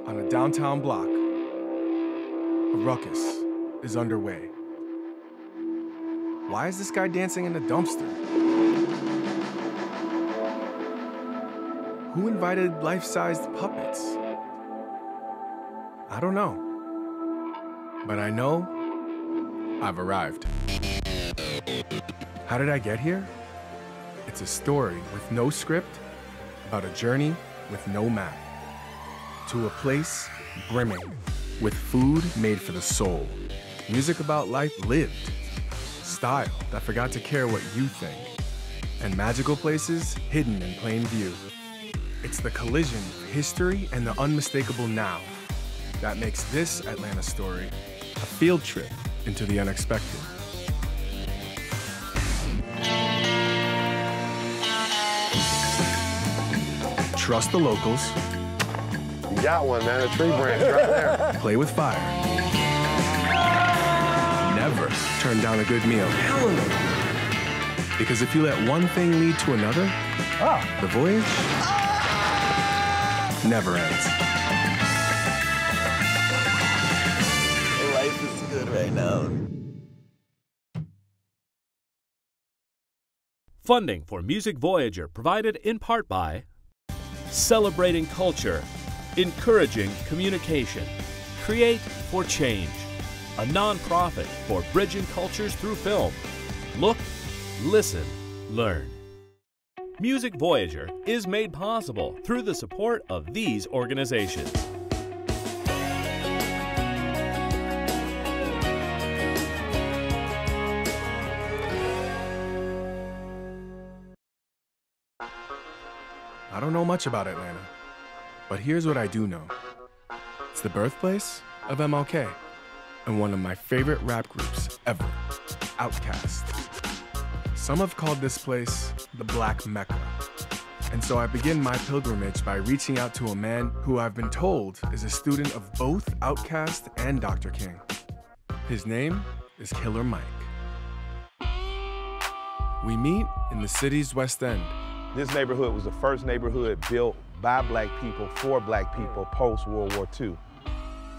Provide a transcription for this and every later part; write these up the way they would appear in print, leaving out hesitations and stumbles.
On a downtown block, a ruckus is underway. Why is this guy dancing in a dumpster? Who invited life-sized puppets? I don't know. But I know I've arrived. How did I get here? It's a story with no script about a journey with no map. To a place brimming with food made for the soul, music about life lived, style that forgot to care what you think, and magical places hidden in plain view. It's the collision of history and the unmistakable now that makes this Atlanta story a field trip into the unexpected. Trust the locals. You got one, man, a tree branch right there. Play with fire. Never turn down a good meal. Because if you let one thing lead to another, the voyage never ends. Life is good right now. Funding for Music Voyager provided in part by Celebrating Culture, Encouraging Communication, Create for Change, a nonprofit for bridging cultures through film. Look, listen, learn. Music Voyager is made possible through the support of these organizations. I don't know much about Atlanta, but here's what I do know. It's the birthplace of MLK and one of my favorite rap groups ever, Outkast. Some have called this place the Black Mecca. And so I begin my pilgrimage by reaching out to a man who I've been told is a student of both Outkast and Dr. King. His name is Killer Mike. We meet in the city's West End. This neighborhood was the first neighborhood built by black people for black people post-World War II.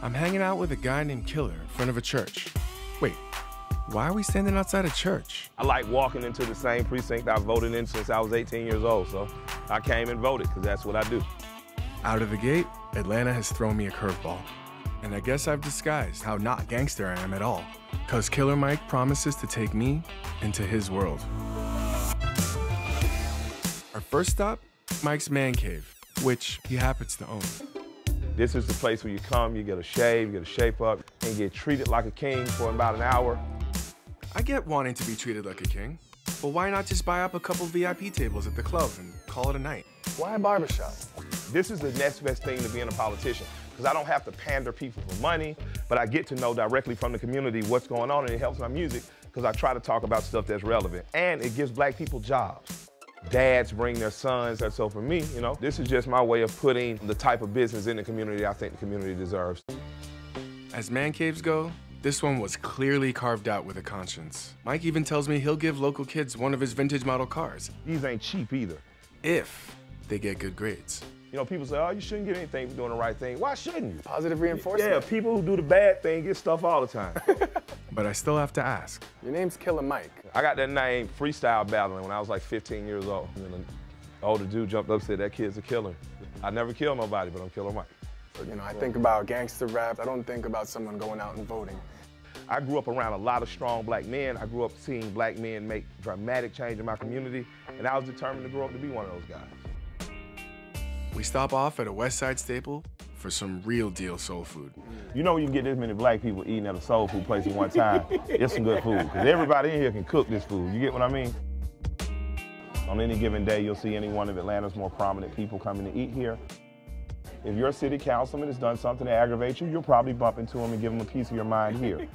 I'm hanging out with a guy named Killer in front of a church. Wait, why are we standing outside a church? I like walking into the same precinct I voted in since I was 18 years old, so I came and voted because that's what I do. Out of the gate, Atlanta has thrown me a curveball. And I guess I've disguised how not gangster I am at all, because Killer Mike promises to take me into his world. Our first stop, Mike's Man Cave, which he happens to own. This is the place where you come, you get a shave, you get a shape up, and get treated like a king for about an hour. I get wanting to be treated like a king, but why not just buy up a couple VIP tables at the club and call it a night? Why a barbershop? This is the next best thing to being a politician, because I don't have to pander people for money, but I get to know directly from the community what's going on, and it helps my music, because I try to talk about stuff that's relevant. And it gives black people jobs. Dads bring their sons, and so for me, you know, this is just my way of putting the type of business in the community I think the community deserves. As man caves go, this one was clearly carved out with a conscience. Mike even tells me he'll give local kids one of his vintage model cars. These ain't cheap either. If they get good grades. You know, people say, oh, you shouldn't get anything for doing the right thing. Why shouldn't you? Positive reinforcement. Yeah, people who do the bad thing get stuff all the time. But I still have to ask. Your name's Killer Mike. I got that name freestyle battling when I was like 15 years old. And then an older dude jumped up and said, that kid's a killer. I never kill nobody, but I'm Killer Mike. So, you know, I think about gangster rap. I don't think about someone going out and voting. I grew up around a lot of strong black men. I grew up seeing black men make dramatic change in my community, and I was determined to grow up to be one of those guys. We stop off at a West Side staple for some real deal soul food. You know, when you can get this many black people eating at a soul food place at one time, it's some good food, because everybody in here can cook this food. You get what I mean? On any given day, you'll see any one of Atlanta's more prominent people coming to eat here. If your city councilman has done something to aggravate you, you'll probably bump into him and give him a piece of your mind here.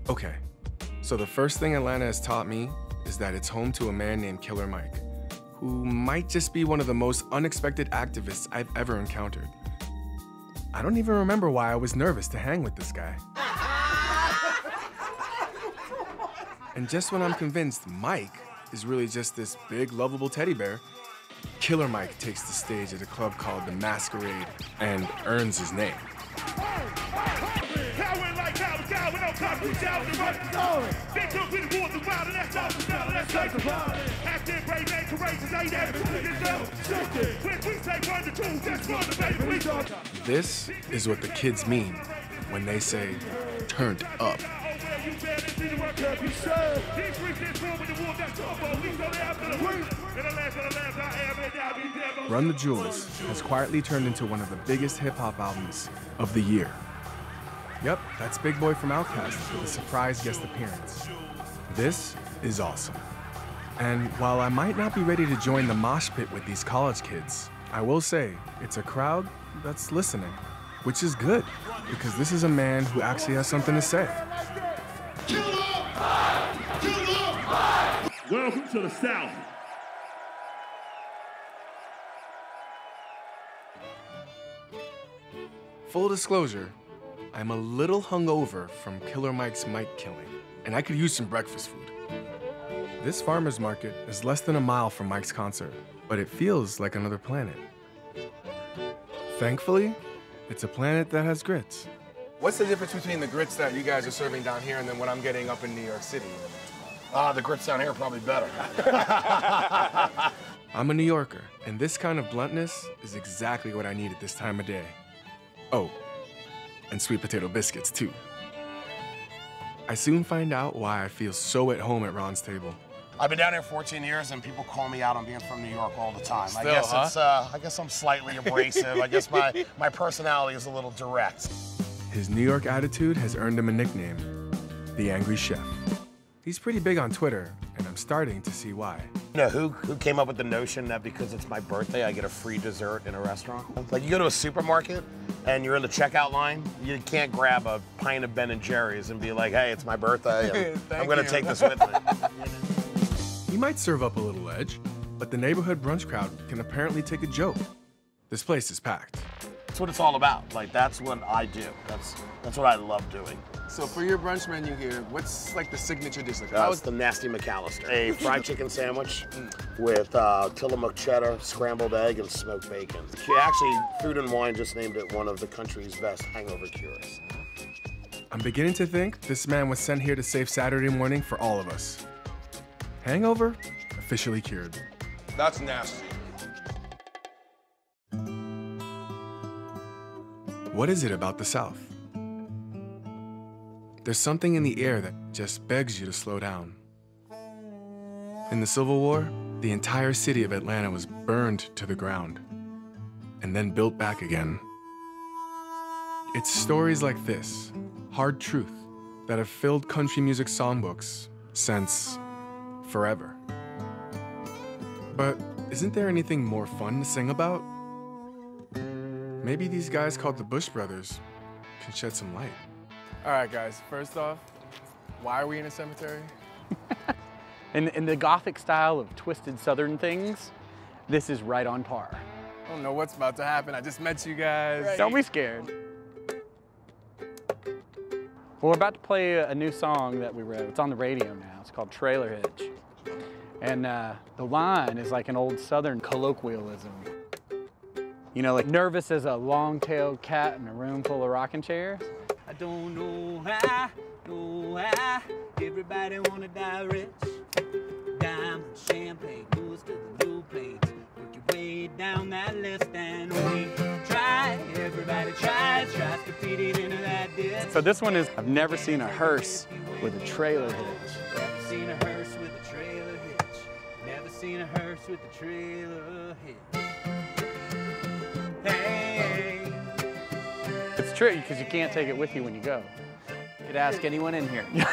Okay, so the first thing Atlanta has taught me is that it's home to a man named Killer Mike, who might just be one of the most unexpected activists I've ever encountered. I don't even remember why I was nervous to hang with this guy. And just when I'm convinced Mike is really just this big, lovable teddy bear, Killer Mike takes the stage at a club called the Masquerade and earns his name. This is what the kids mean when they say turned up. Run the Jewels has quietly turned into one of the biggest hip-hop albums of the year. Yep, that's Big Boy from Outkast with a surprise guest appearance. This is awesome. And while I might not be ready to join the mosh pit with these college kids, I will say it's a crowd that's listening, which is good, because this is a man who actually has something to say. Welcome to the South. Full disclosure, I'm a little hungover from Killer Mike's mic killing, and I could use some breakfast food. This farmer's market is less than a mile from Mike's concert, but it feels like another planet. Thankfully, it's a planet that has grits. What's the difference between the grits that you guys are serving down here and then what I'm getting up in New York City? The grits down here are probably better. I'm a New Yorker, and this kind of bluntness is exactly what I need at this time of day. Oh, and sweet potato biscuits, too. I soon find out why I feel so at home at Ron's table. I've been down here 14 years, and people call me out on being from New York all the time. Still, I guess I'm slightly abrasive. I guess my personality is a little direct. His New York attitude has earned him a nickname, the Angry Chef. He's pretty big on Twitter, and I'm starting to see why. You know who came up with the notion that because it's my birthday, I get a free dessert in a restaurant? Like, you go to a supermarket, and you're in the checkout line, you can't grab a pint of Ben & Jerry's and be like, hey, it's my birthday, and I'm gonna take this with me. He might serve up a little edge, but the neighborhood brunch crowd can apparently take a joke. This place is packed. That's what it's all about. Like, that's what I do. That's what I love doing. So for your brunch menu here, what's like the signature dish? Like, It's the Nasty McAllister. A fried chicken sandwich with Tillamook cheddar, scrambled egg, and smoked bacon. Actually, Food and Wine just named it one of the country's best hangover cures. I'm beginning to think this man was sent here to save Saturday morning for all of us. Hangover officially cured. That's nasty. What is it about the South? There's something in the air that just begs you to slow down. In the Civil War, the entire city of Atlanta was burned to the ground and then built back again. It's stories like this, hard truth, that have filled country music songbooks since forever. But isn't there anything more fun to sing about? Maybe these guys called the Bush Brothers can shed some light. All right, guys, first off, why are we in a cemetery? In the Gothic style of twisted Southern things, this is right on par. I don't know what's about to happen. I just met you guys. Right. Don't be scared. Well, we're about to play a new song that we wrote. It's on the radio now. It's called Trailer Hitch. And the line is like an old Southern colloquialism. You know, like nervous as a long-tailed cat in a room full of rocking chairs. I don't know how, everybody wanna die rich. Diamond, champagne, goes to the new place. Work your way down that list and we try. Everybody tries to feed it into that ditch. So this one is, I've never seen a hearse with a trailer hitch. Never seen a hearse with a trailer hitch. Never seen a hearse with a trailer hitch. Hey. It's tricky because you can't take it with you when you go. You could ask anyone in here. Give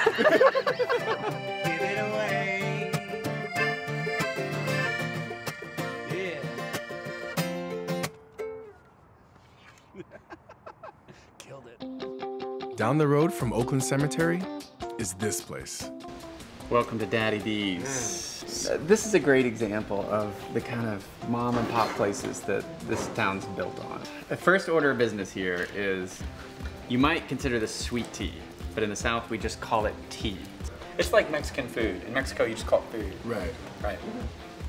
it away. Yeah. Killed it. Down the road from Oakland Cemetery is this place. Welcome to Daddy D's. This is a great example of the kind of mom and pop places that this town's built on. The first order of business here is, you might consider this sweet tea, but in the South we just call it tea. It's like Mexican food. In Mexico you just call it food. Right. Right.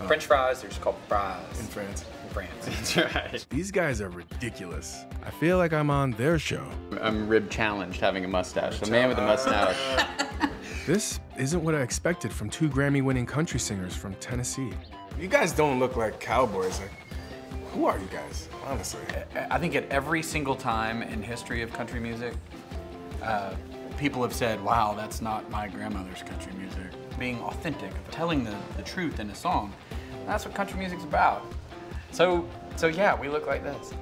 French fries, they're just called fries. In France. In France, that's right. These guys are ridiculous. I feel like I'm on their show. I'm rib challenged having a mustache. The man with a mustache. This isn't what I expected from two Grammy-winning country singers from Tennessee. You guys don't look like cowboys. Like, who are you guys, honestly? I think at every single time in history of country music, people have said, wow, that's not my grandmother's country music. Being authentic, telling the truth in a song, that's what country music's about. So yeah, we look like this.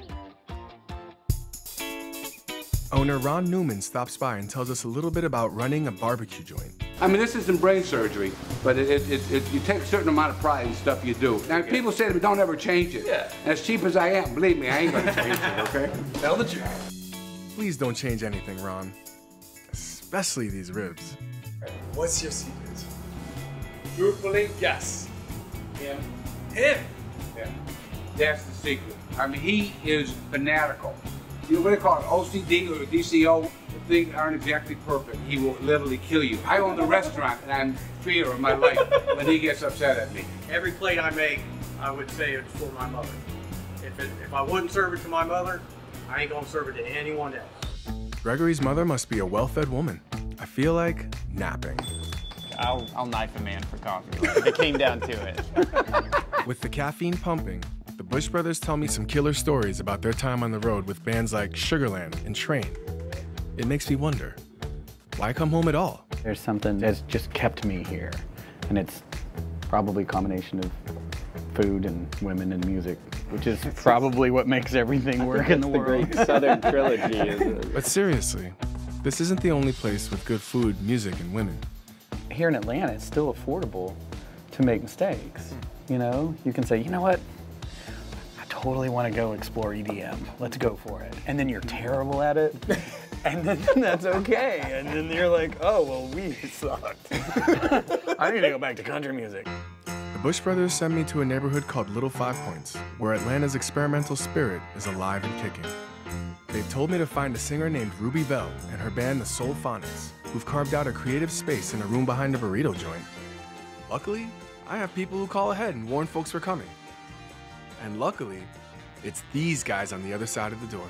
Owner Ron Newman stops by and tells us a little bit about running a barbecue joint. I mean, this isn't brain surgery, but you take a certain amount of pride in stuff you do. Now, people say to me, don't ever change it. Yeah. And as cheap as I am, believe me, I ain't gonna change it, okay? Tell the truth. Please don't change anything, Ron. Especially these ribs. What's your secret? Truthfully, yes. Him. Him? Yeah. That's the secret. I mean, he is fanatical. You know what they call it, OCD or DCO? Things aren't exactly perfect. He will literally kill you. I own the restaurant and I'm fear of my life when he gets upset at me. Every plate I make, I would say it's for my mother. If I wouldn't serve it to my mother, I ain't gonna serve it to anyone else. Gregory's mother must be a well-fed woman. I feel like napping. I'll knife a man for coffee, if it came down to it. With the caffeine pumping, the Bush Brothers tell me some killer stories about their time on the road with bands like Sugarland and Train. It makes me wonder, why come home at all? There's something that's just kept me here, and it's probably a combination of food and women and music, which is probably what makes everything work in the world. Great Southern trilogy, isn't it? But seriously, this isn't the only place with good food, music, and women. Here in Atlanta, it's still affordable to make mistakes. You know, you can say, you know what? I totally want to go explore EDM. Let's go for it. And then you're terrible at it. And then that's okay. And then you're like, oh, well, we sucked. I need to go back to country music. The Bush Brothers sent me to a neighborhood called Little 5 Points, where Atlanta's experimental spirit is alive and kicking. They've told me to find a singer named Ruby Velle and her band the Soulphonics, who've carved out a creative space in a room behind a burrito joint. Luckily, I have people who call ahead and warn folks we're coming. And luckily, it's these guys on the other side of the door.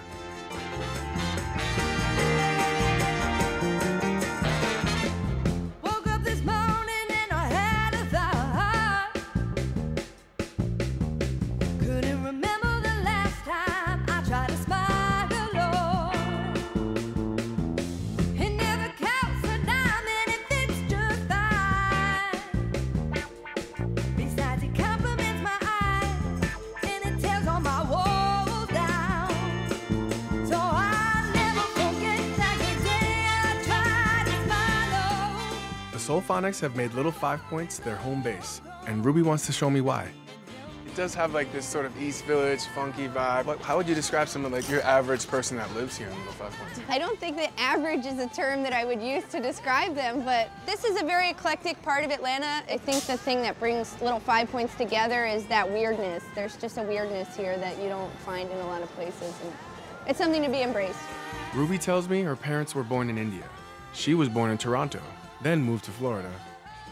The Soulphonics have made Little 5 Points their home base, and Ruby wants to show me why. It does have like this sort of East Village funky vibe. How would you describe someone like your average person that lives here in Little 5 Points? I don't think that average is a term that I would use to describe them, but this is a very eclectic part of Atlanta. I think the thing that brings Little 5 Points together is that weirdness. There's just a weirdness here that you don't find in a lot of places, and it's something to be embraced. Ruby tells me her parents were born in India. She was born in Toronto, then moved to Florida.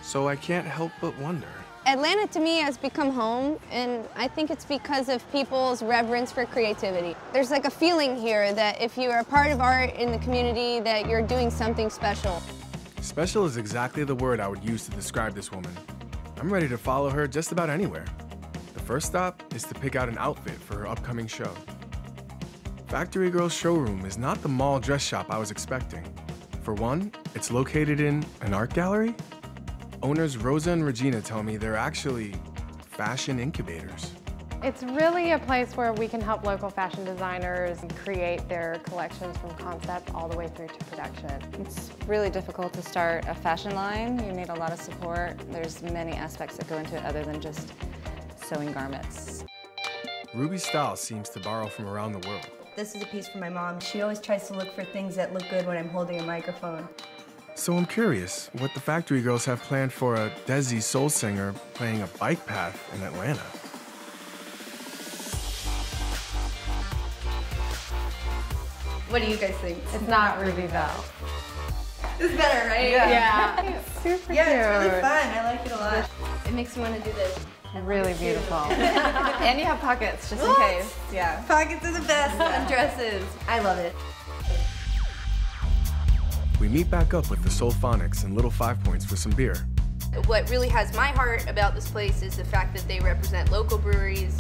So I can't help but wonder. Atlanta to me has become home, and I think it's because of people's reverence for creativity. There's like a feeling here that if you are a part of art in the community, that you're doing something special. Special is exactly the word I would use to describe this woman. I'm ready to follow her just about anywhere. The first stop is to pick out an outfit for her upcoming show. Factory Girl's showroom is not the mall dress shop I was expecting. For one, it's located in an art gallery. Owners Rosa and Regina tell me they're actually fashion incubators. It's really a place where we can help local fashion designers create their collections from concept all the way through to production. It's really difficult to start a fashion line. You need a lot of support. There's many aspects that go into it other than just sewing garments. Ruby's style seems to borrow from around the world. This is a piece for my mom. She always tries to look for things that look good when I'm holding a microphone. So I'm curious what the Factory Girls have planned for a Desi soul singer playing a bike path in Atlanta. What do you guys think? It's not Ruby Velle. It's better, right? Yeah. It's super cute. Yeah, it's really fun. I like it a lot. It makes me want to do this. Really beautiful. And you have pockets, just in case. Yeah. Pockets are the best on dresses. I love it. We meet back up with the Soulphonics and Little 5 Points for some beer. What really has my heart about this place is the fact that they represent local breweries.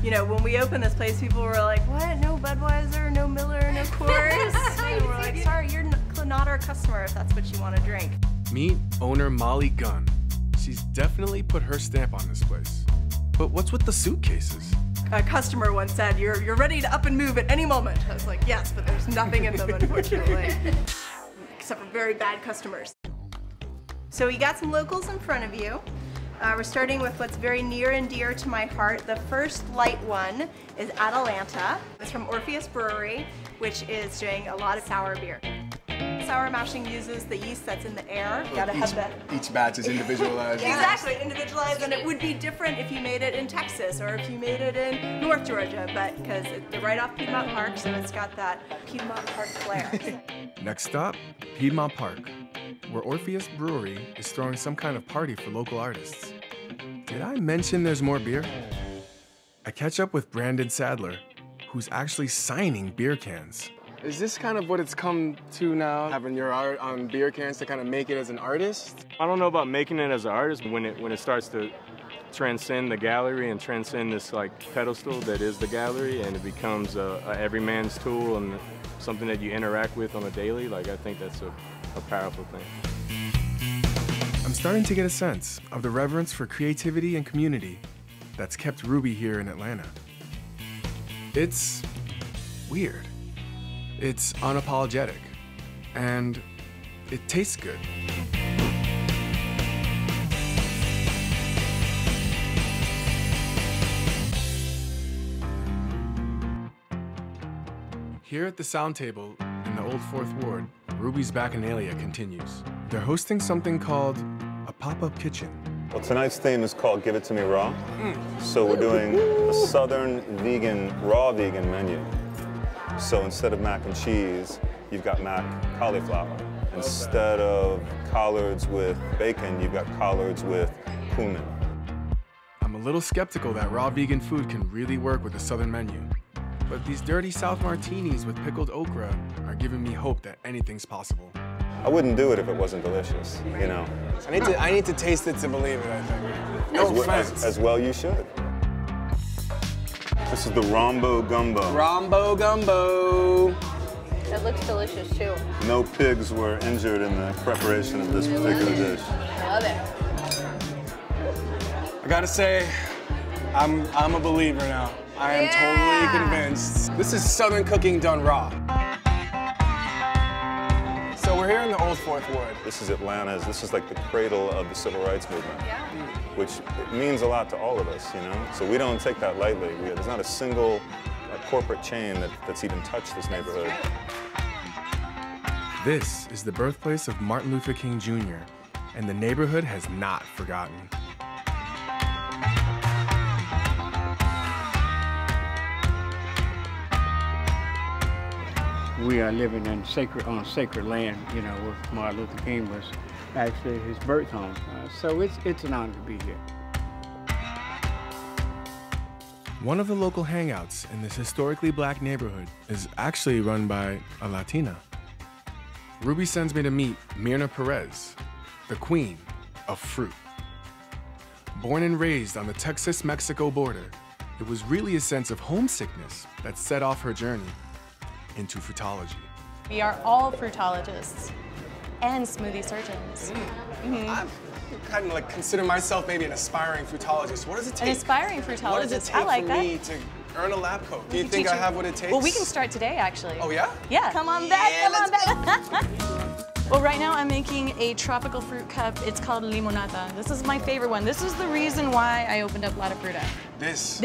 You know, when we opened this place, people were like, what? No Budweiser, no Miller, no Coors? And we're like, sorry, you're not our customer if that's what you want to drink. Meet owner Molly Gunn. She's definitely put her stamp on this place. But what's with the suitcases? A customer once said, you're ready to up and move at any moment. I was like, yes, but there's nothing in them, unfortunately. Except for very bad customers. So you got some locals in front of you. We're starting with what's very near and dear to my heart. The first light one is Atlanta. It's from Orpheus Brewery, which is doing a lot of sour beer. Sour mashing uses the yeast that's in the air. You gotta have that. Each batch is individualized. Exactly, individualized, and it would be different if you made it in Texas or if you made it in North Georgia, but because they're right off Piedmont Park, so it's got that Piedmont Park flair. Next stop, Piedmont Park, where Orpheus Brewery is throwing some kind of party for local artists. Did I mention there's more beer? I catch up with Brandon Sadler, who's actually signing beer cans. Is this kind of what it's come to now, having your art on beer cans to kind of make it as an artist? I don't know about making it as an artist, but when it starts to transcend the gallery and transcend this like pedestal that is the gallery, and it becomes a everyman's tool and something that you interact with on a daily, like I think that's a powerful thing. I'm starting to get a sense of the reverence for creativity and community that's kept Ruby here in Atlanta. It's weird. It's unapologetic, and it tastes good. Here at the Sound Table in the old 4th Ward, Ruby's Bacchanalia continues. They're hosting something called a pop-up kitchen. Well, tonight's theme is called Give It To Me Raw. So we're doing a southern raw vegan menu. So instead of mac and cheese, you've got mac cauliflower. Instead of collards with bacon, you've got collards with cumin. I'm a little skeptical that raw vegan food can really work with the southern menu. But these dirty South martinis with pickled okra are giving me hope that anything's possible. I wouldn't do it if it wasn't delicious, you know. I need to taste it to believe it, I think. No offense. As well you should. This is the Rombo Gumbo. Rombo Gumbo. It looks delicious too. No pigs were injured in the preparation of this particular dish. Love it. I gotta say, I'm a believer now. I am totally convinced. This is Southern cooking done raw. So we're here in the old 4th Ward. This is Atlanta's, this is like the cradle of the civil rights movement, which it means a lot to all of us, you know? So we don't take that lightly. There's not a single corporate chain that's even touched this neighborhood. This is the birthplace of Martin Luther King Jr., and the neighborhood has not forgotten. We are living on sacred land, you know, where Martin Luther King was actually his birth home. So it's an honor to be here. One of the local hangouts in this historically black neighborhood is actually run by a Latina. Ruby sends me to meet Myrna Perez, the queen of fruit. Born and raised on the Texas-Mexico border, it was really a sense of homesickness that set off her journey into fruitology. We are all fruitologists and smoothie surgeons. I kind of like consider myself maybe an aspiring fruitologist. What does it take? An aspiring fruitologist. What does it take for me to earn a lab coat? Do you think I have what it takes? Well, we can start today, actually. Oh, yeah? Yeah. Come on back, come on back. Well, right now I'm making a tropical fruit cup. It's called limonata. This is my favorite one. This is the reason why I opened up La Fruta. This.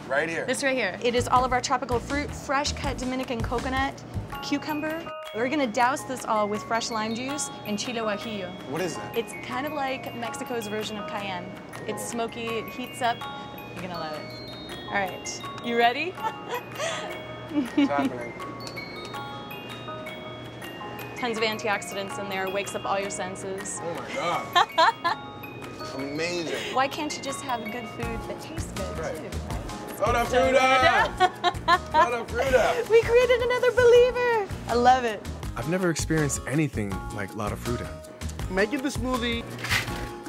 Right here. This right here. It is all of our tropical fruit, fresh cut Dominican coconut, cucumber. We're gonna douse this all with fresh lime juice and chile guajillo. What is that? It's kind of like Mexico's version of cayenne. It's smoky, it heats up. You're gonna love it. All right, you ready? What's happening? Tons of antioxidants in there, wakes up all your senses. Oh my God. amazing. Why can't you just have good food that tastes good too, right? Soda Fruta! Soda Fruta! We created another believer. I love it. I've never experienced anything like Lotta Fruta. Make it the smoothie,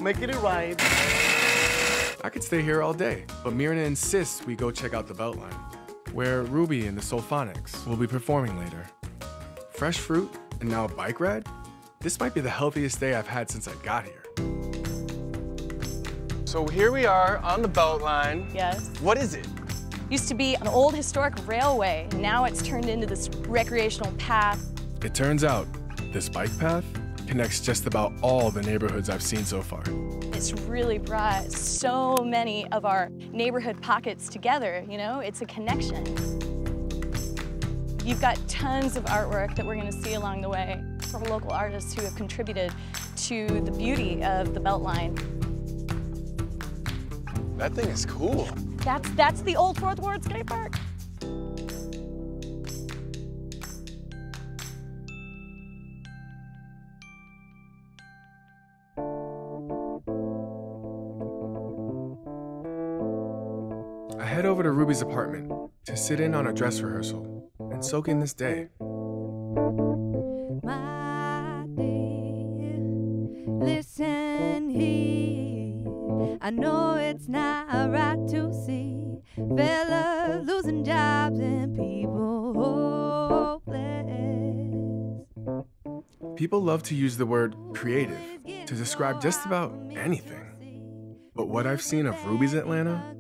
make it right. I could stay here all day, but Myrna insists we go check out the Beltline, where Ruby and the Soulphonics will be performing later. Fresh fruit and now a bike ride? This might be the healthiest day I've had since I got here. So here we are on the Beltline. Yes. What is it? Used to be an old historic railway. Now it's turned into this recreational path. It turns out this bike path connects just about all the neighborhoods I've seen so far. It's really brought so many of our neighborhood pockets together, you know? It's a connection. You've got tons of artwork that we're gonna see along the way from local artists who have contributed to the beauty of the Beltline. That thing is cool. That's the old Fourth Ward skate park. I head over to Ruby's apartment to sit in on a dress rehearsal and soak in this day. My dear, listen here. I know it's not right to see fellas losing jobs and people hopeless. People love to use the word creative to describe just about anything. But what I've seen of Ruby's Atlanta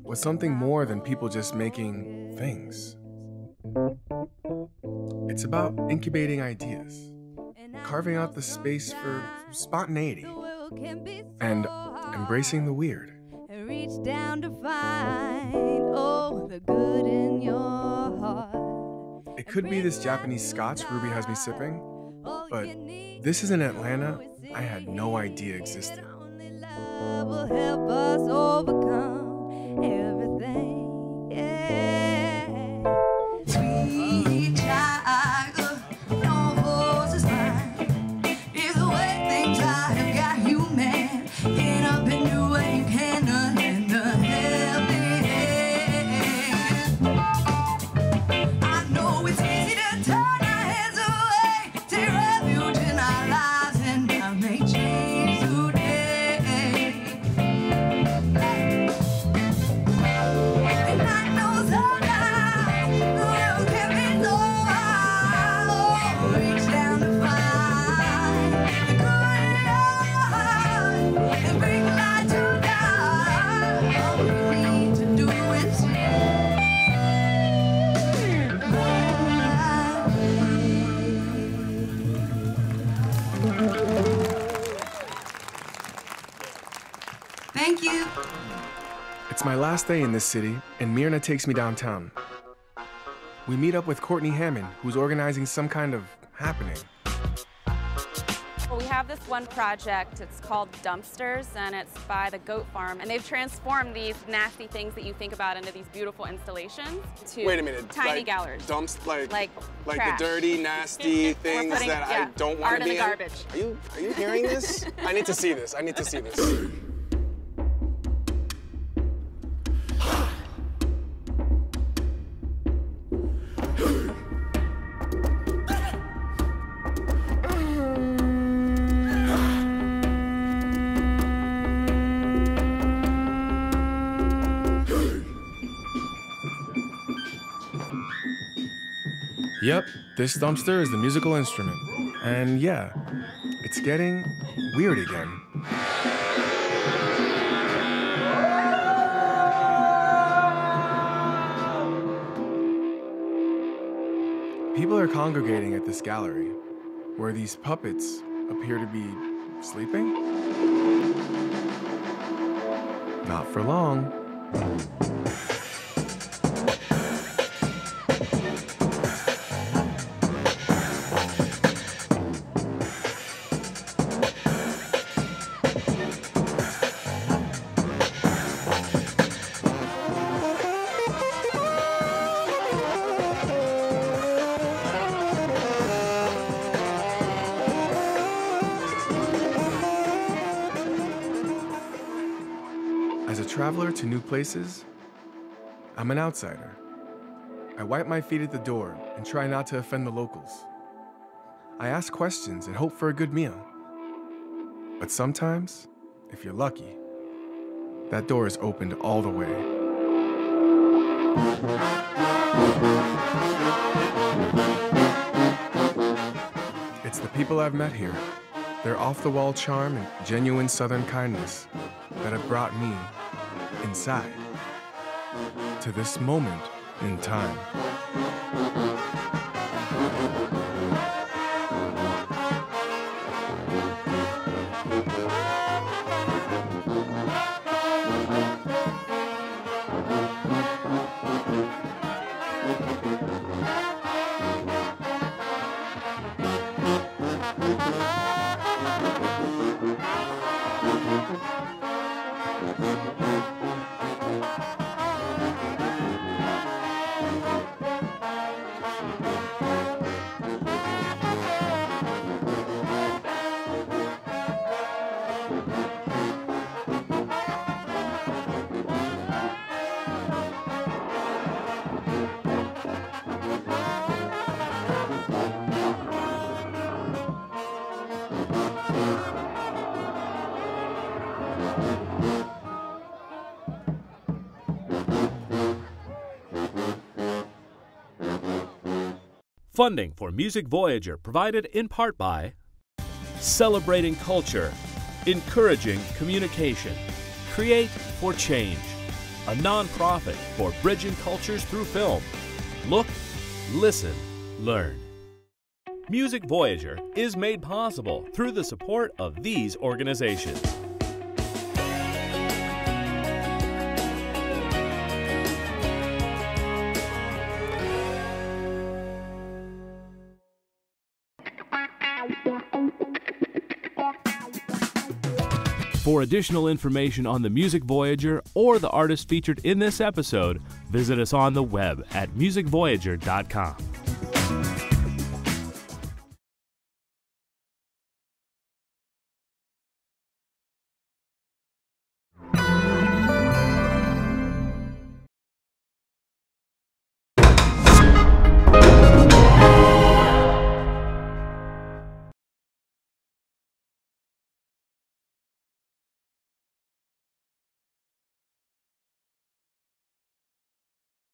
was something more than people just making things. It's about incubating ideas, carving out the space for spontaneity, and embracing the weird. Reach down to find all the good in your heart. It could be this Japanese scotch Ruby has me sipping, but this is an Atlanta I had no idea existed. Love will help us overcome everything. Yeah. Sweet child, your voice is mine. Is the way things are have got you mad. Get up and do what you can to lend a helping hand. I know it's easy to turn our heads away, take refuge in our lives, and now make change today. And I know sometimes the world can be so hard. Reach down to find the good in your heart and bring light to God. All we need to do is Thank you. It's my last day in this city, and Myrna takes me downtown. We meet up with Courtney Hammond, who's organizing some kind of happening. Well, we have this one project, it's called Dumpsters, and it's by the Goat Farm, and they've transformed these nasty things that you think about into these beautiful installations to Wait a minute. tiny like galleries. Like trash. the dirty, nasty things putting- that yeah, I don't want art to in be the garbage. Are you hearing this? I need to see this. I need to see this. Yep, this dumpster is the musical instrument. And yeah, it's getting weird again. People are congregating at this gallery, where these puppets appear to be sleeping. Not for long. traveler to new places, I'm an outsider. I wipe my feet at the door and try not to offend the locals. I ask questions and hope for a good meal. But sometimes, if you're lucky, that door is opened all the way. It's the people I've met here, their off-the-wall charm and genuine Southern kindness that have brought me inside to this moment in time. Funding for Music Voyager provided in part by Celebrating Culture, Encouraging Communication, Create for Change, a nonprofit for bridging cultures through film. Look, listen, learn. Music Voyager is made possible through the support of these organizations. For additional information on the Music Voyager or the artists featured in this episode, visit us on the web at musicvoyager.com.